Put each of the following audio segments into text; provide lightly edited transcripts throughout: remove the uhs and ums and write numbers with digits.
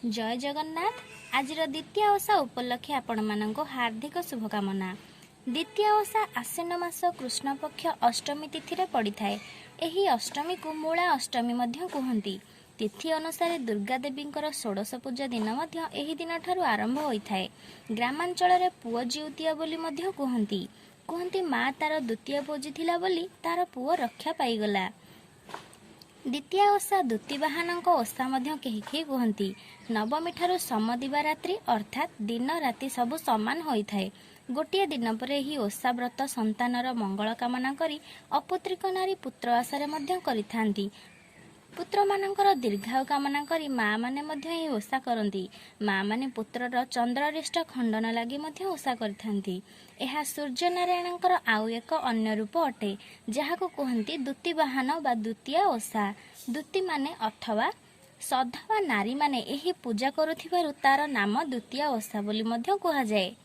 जय जगन्नाथ। आज द्वितीय ओषा उपलक्षे आपण मानक हार्दिक शुभकामना। द्वितीय ओषा आश्विन मास कृष्ण पक्ष अष्टमी तिथि रे पड़ी थाए। एही अष्टमी को मूला अष्टमी मध्य कहती। तिथि अनुसार दुर्गा देवींकर षोडश पूजा दिन मध्य एही दिन ठारू आरंभ होइथाए। ग्रामांचल रे पुओ जिउतिया बोली मध्य कहती माँ तार द्वितीय पूजिथिला बोली तार पुओ रक्षा पाईगला। द्वितीय ओषा दूती बाहानक ओषा मध्य केही केही कहती। नवमी ठारू समदिवा रात्रि अर्थात दिन राति सबु समान होइथाए। गोटिए दिन पर एही ओषा व्रत संतानर मंगल कामना करी अपुत्रिक नारी पुत्र आशारे मध्य करिथांती। पुत्र मानकर दीर्घायु कामना करी माँ माने मध्य एही ओषा करती। माँ माने पुत्रर चंद्ररिष्ट खंडन लागि मध्य ओषा करिथांती। एहा सूर्य नारायणଙ୍କର आउ एक अन्य रूप अटे, जहाको कहती दूती बाहान बा द्वितीय ओषा। दूती माने अथवा सधवा नारी माने एही पूजा करुथिबारु तार नाम द्वितीय ओषा बोली मध्य कुहाଯାଏ।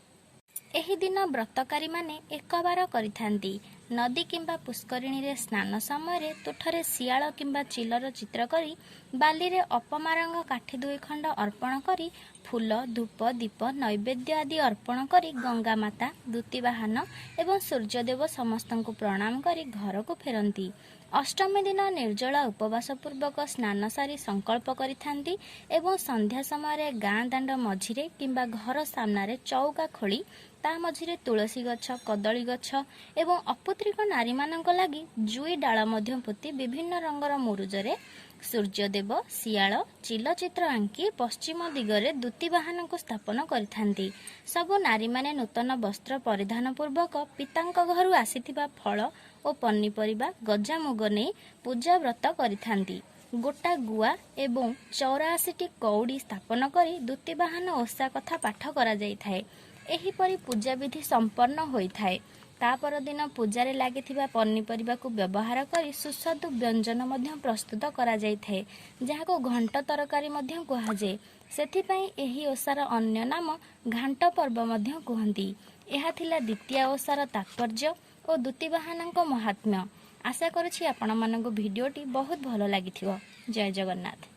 एही दिन व्रतकारी माने एक बार करिथांती। नदी किंबा पुष्करिणी रे स्नान समय तुठरे शियाल किंबा चिलर चित्र करी बाली रे अपमारंग काठी 2 खंड अर्पण करी फूल धूप दीप नैवेद्य आदि अर्पण करी गंगा माता दूती बाहान एवं सूर्यदेव समस्त को प्रणाम करी घर को फेरती। अष्टमी दिन निर्जला उपवास पूर्वक स्नान सारी संकल्प करिथांती एवं संध्या समय गाँ दांड मझिरे किंबा घर सामने चौका खोली ता मझिरे तुलसी गछ कदली गछ एवं अपुत्रिक नारी मानक लागि जुई डाल मध्य पोती विभिन्न रंगर मुरुजरे सूर्यदेव शियाल चिल चित्र आंकी पश्चिम दिगरे दूती बाहान को स्थापन करिथांती। सबु नारी माने नूतन वस्त्र परिधान पूर्वक पितांक घरु आसीथिबा फल और पनीपरिबा गजा मुग नै पूजा व्रत करिथांती। गोटा गुआ एवं 84टी कौड़ी स्थापन करी दूती बाहान ओषा कथा पाठ करा जाइथाए। एहीपरि पूजा विधि संपन्न होइथाए। ता पर दिन पूजारे लागिथिबा पनीपरिबा को व्यवहार करी सुस्वादु व्यंजन मध्य प्रस्तुत करा जाइथाए, जहाको घंट तरकारी मध्य कुहाଯାଏ। सेथिपई एही ओषार अन्य नाम घांट पर्व मध्य कहती। एहा थिला द्वितीय ओषार तात्पर्य और दूती बाहानक महात्म्य। आशा करुछि आपण मानक भिडियोटी बहुत भलो लागिथिबो। जय जगन्नाथ।